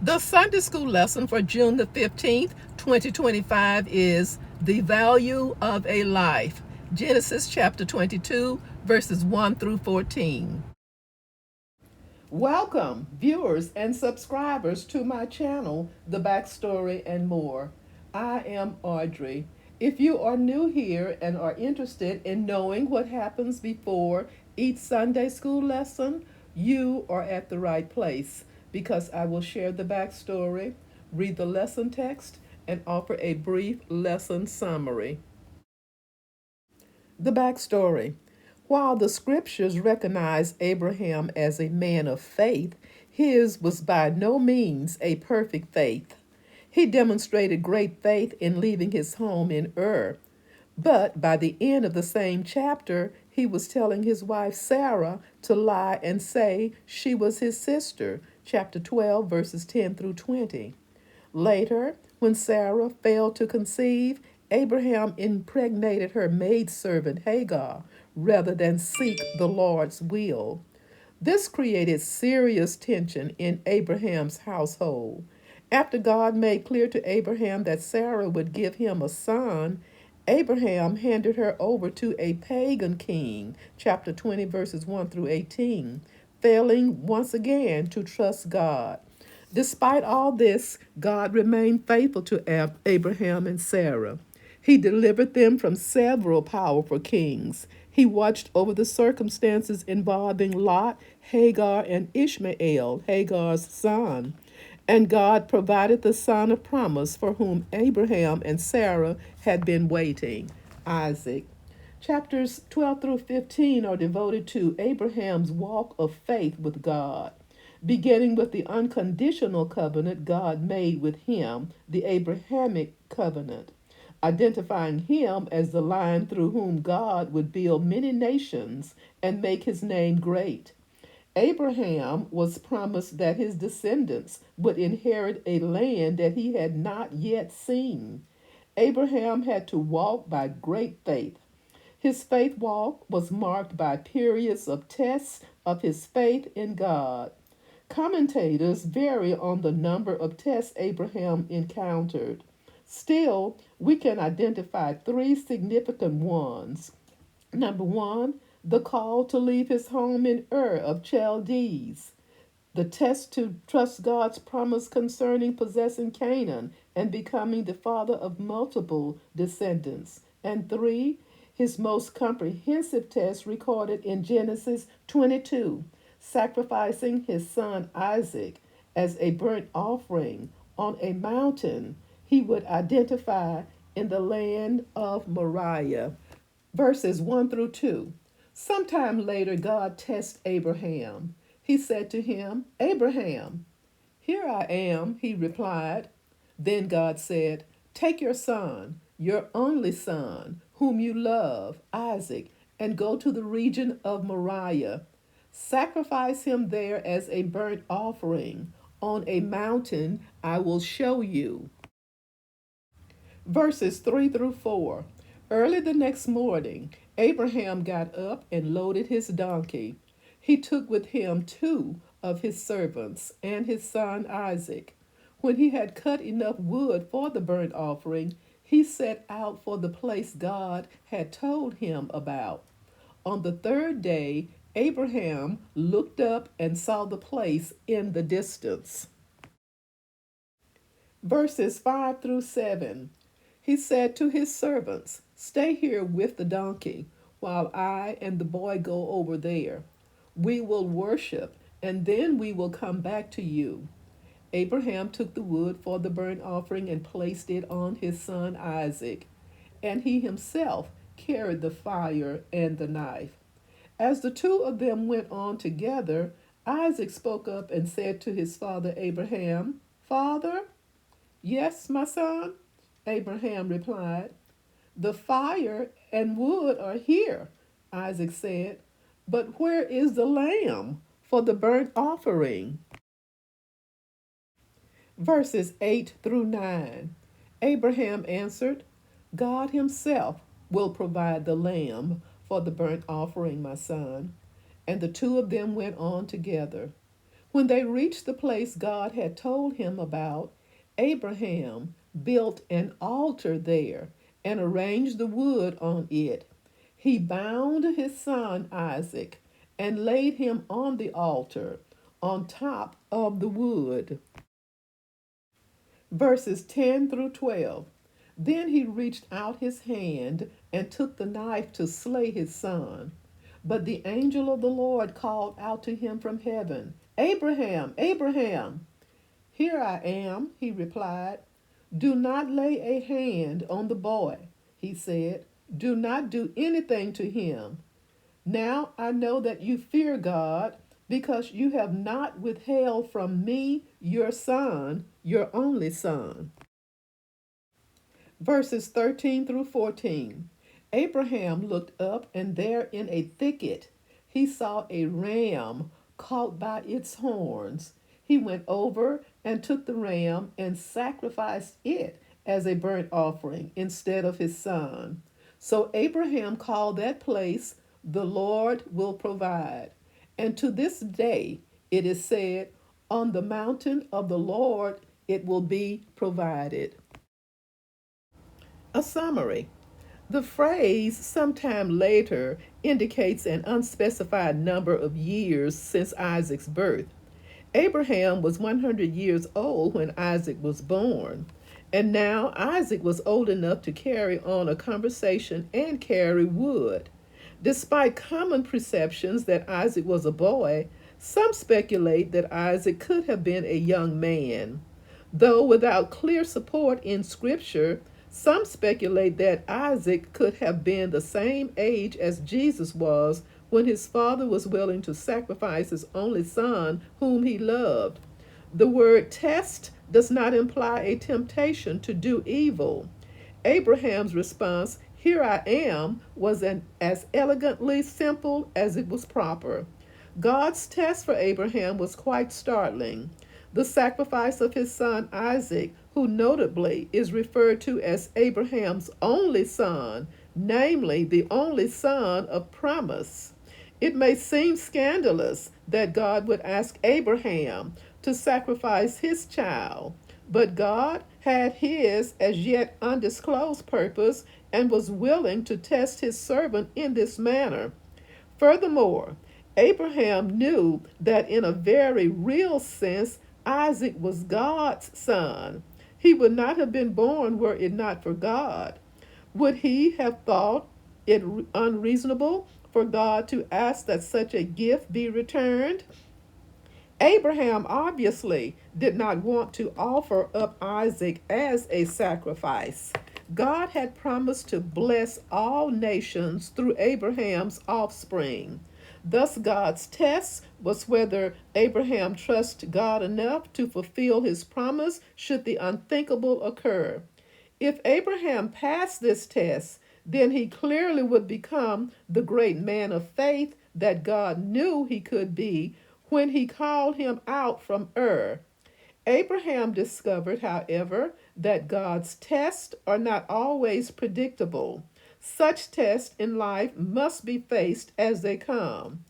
The Sunday school lesson for June the 15th, 2025 is The Value of a Life. Genesis chapter 22, verses 1 through 14. Welcome, viewers and subscribers, to my channel, The Backstory and More. I am Audrey. If you are new here and are interested in knowing what happens before each Sunday school lesson, you are at the right place because I will share the backstory, read the lesson text, and offer a brief lesson summary. The backstory. While the scriptures recognize Abraham as a man of faith, his was by no means a perfect faith. He demonstrated great faith in leaving his home in Ur. But by the end of the same chapter, he was telling his wife Sarah to lie and say she was his sister, chapter 12, verses 10 through 20. Later, when Sarah failed to conceive, Abraham impregnated her maidservant Hagar rather than seek the Lord's will. This created serious tension in Abraham's household. After God made clear to Abraham that Sarah would give him a son, Abraham handed her over to a pagan king, chapter 20, verses 1 through 18, failing once again to trust God. Despite all this, God remained faithful to Abraham and Sarah. He delivered them from several powerful kings. He watched over the circumstances involving Lot, Hagar, and Ishmael, Hagar's son. And God provided the son of promise for whom Abraham and Sarah had been waiting, Isaac. Chapters 12 through 15 are devoted to Abraham's walk of faith with God, beginning with the unconditional covenant God made with him, the Abrahamic covenant, identifying him as the line through whom God would build many nations and make his name great. Abraham was promised that his descendants would inherit a land that he had not yet seen. Abraham had to walk by great faith. His faith walk was marked by periods of tests of his faith in God. Commentators vary on the number of tests Abraham encountered. Still, we can identify three significant ones. Number one, the call to leave his home in Ur of Chaldees, the test to trust God's promise concerning possessing Canaan and becoming the father of multiple descendants. And three, his most comprehensive test recorded in Genesis 22, sacrificing his son Isaac as a burnt offering on a mountain he would identify in the land of Moriah. Verses 1 through 2. Sometime later, God tests Abraham. He said to him, Abraham. Here I am, he replied. Then God said, take your son, your only son, whom you love, Isaac, and go to the region of Moriah. Sacrifice him there as a burnt offering on a mountain I will show you. Verses 3 through 4. Early the next morning, Abraham got up and loaded his donkey. He took with him two of his servants and his son Isaac. When he had cut enough wood for the burnt offering, he set out for the place God had told him about. On the third day, Abraham looked up and saw the place in the distance. Verses 5 through 7. He said to his servants, stay here with the donkey, while I and the boy go over there. We will worship, and then we will come back to you. Abraham took the wood for the burnt offering and placed it on his son Isaac, and he himself carried the fire and the knife. As the two of them went on together, Isaac spoke up and said to his father Abraham, Father? Yes, my son, Abraham replied. The fire and wood are here, Isaac said, but where is the lamb for the burnt offering? Verses 8 through 9. Abraham answered, God himself will provide the lamb for the burnt offering, my son. And the two of them went on together. When they reached the place God had told him about, Abraham built an altar there and arranged the wood on it. He bound his son Isaac and laid him on the altar on top of the wood. Verses 10 through 12. Then he reached out his hand and took the knife to slay his son. But the angel of the Lord called out to him from heaven, Abraham, Abraham! Here I am, he replied. Do not lay a hand on the boy, he said. Do not do anything to him. Now I know that you fear God, because you have not withheld from me your son, your only son. Verses 13 through 14. Abraham looked up, and there in a thicket he saw a ram caught by its horns. He went over and took the ram and sacrificed it as a burnt offering instead of his son. So Abraham called that place, The Lord Will Provide. And to this day it is said, On the mountain of the Lord it will be provided. A summary. The phrase sometime later indicates an unspecified number of years since Isaac's birth. Abraham was 100 years old when Isaac was born, and now Isaac was old enough to carry on a conversation and carry wood. Despite common perceptions that Isaac was a boy, some speculate that Isaac could have been a young man. Though without clear support in Scripture, some speculate that Isaac could have been the same age as Jesus was when his father was willing to sacrifice his only son, whom he loved. The word test does not imply a temptation to do evil. Abraham's response, Here I am, was as elegantly simple as it was proper. God's test for Abraham was quite startling. The sacrifice of his son Isaac, who notably is referred to as Abraham's only son, namely the only son of promise. It may seem scandalous that God would ask Abraham to sacrifice his child, but God had his as yet undisclosed purpose and was willing to test his servant in this manner. Furthermore, Abraham knew that in a very real sense, Isaac was God's son. He would not have been born were it not for God. Would he have thought it unreasonable for God to ask that such a gift be returned? Abraham obviously did not want to offer up Isaac as a sacrifice. God had promised to bless all nations through Abraham's offspring. Thus, God's test was whether Abraham trusted God enough to fulfill his promise should the unthinkable occur. If Abraham passed this test, then he clearly would become the great man of faith that God knew he could be when he called him out from Ur. Abraham discovered, however, that God's tests are not always predictable. Such tests in life must be faced as they come.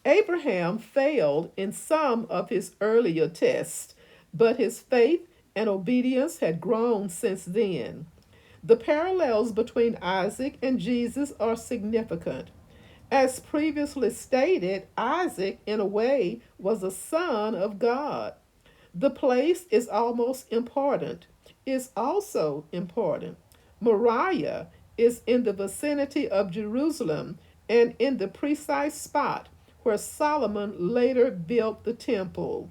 Abraham failed in some of his earlier tests, but his faith and obedience had grown since then. The parallels between Isaac and Jesus are significant. As previously stated, Isaac, in a way, was a son of God. The place is almost important, is also important. Moriah is in the vicinity of Jerusalem and in the precise spot where Solomon later built the temple.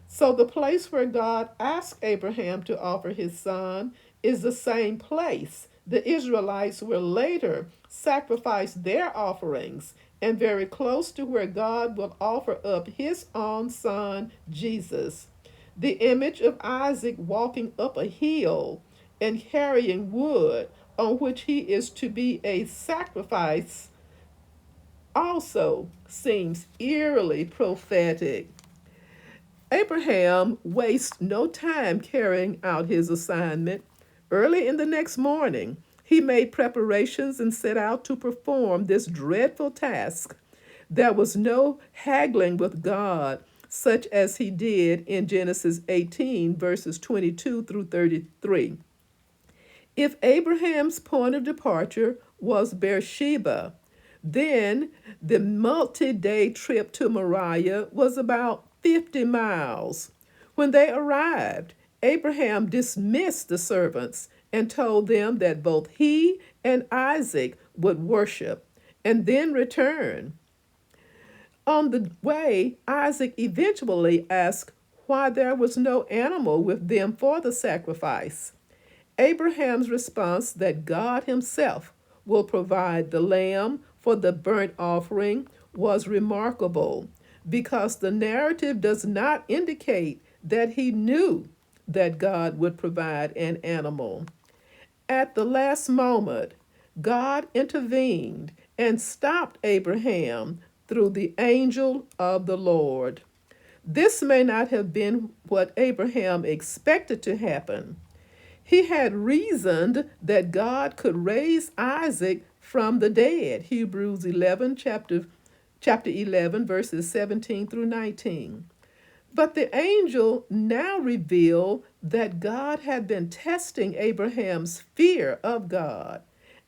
So the place where God asked Abraham to offer his son is the same place the Israelites will later sacrifice their offerings, and very close to where God will offer up his own son, Jesus. The image of Isaac walking up a hill and carrying wood on which he is to be a sacrifice also seems eerily prophetic. Abraham wastes no time carrying out his assignment. Early in the next morning, he made preparations and set out to perform this dreadful task. There was no haggling with God, such as he did in Genesis 18, verses 22 through 33. If Abraham's point of departure was Beersheba, then the multi day trip to Moriah was about 50 miles. When they arrived, Abraham dismissed the servants and told them that both he and Isaac would worship and then return. On the way, Isaac eventually asked why there was no animal with them for the sacrifice. Abraham's response that God himself will provide the lamb for the burnt offering was remarkable because the narrative does not indicate that he knew that God would provide an animal. At the last moment, God intervened and stopped Abraham through the angel of the Lord. This may not have been what Abraham expected to happen. He had reasoned that God could raise Isaac from the dead. Hebrews 11, chapter 11, verses 17 through 19. But the angel now revealed that God had been testing Abraham's fear of God.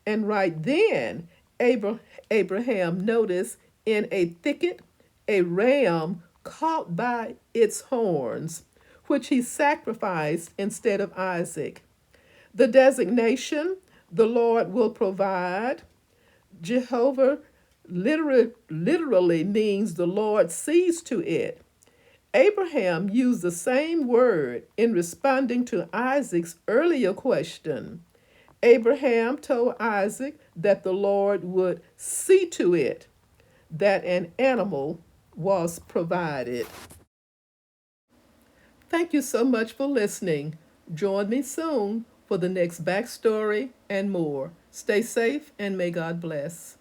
And right then, Abraham noticed in a thicket a ram caught by its horns, which he sacrificed instead of Isaac. The designation, the Lord will provide, Jehovah literally means the Lord sees to it. Abraham used the same word in responding to Isaac's earlier question. Abraham told Isaac that the Lord would see to it that an animal was provided. Thank you so much for listening. Join me soon for the next backstory and more. Stay safe and may God bless.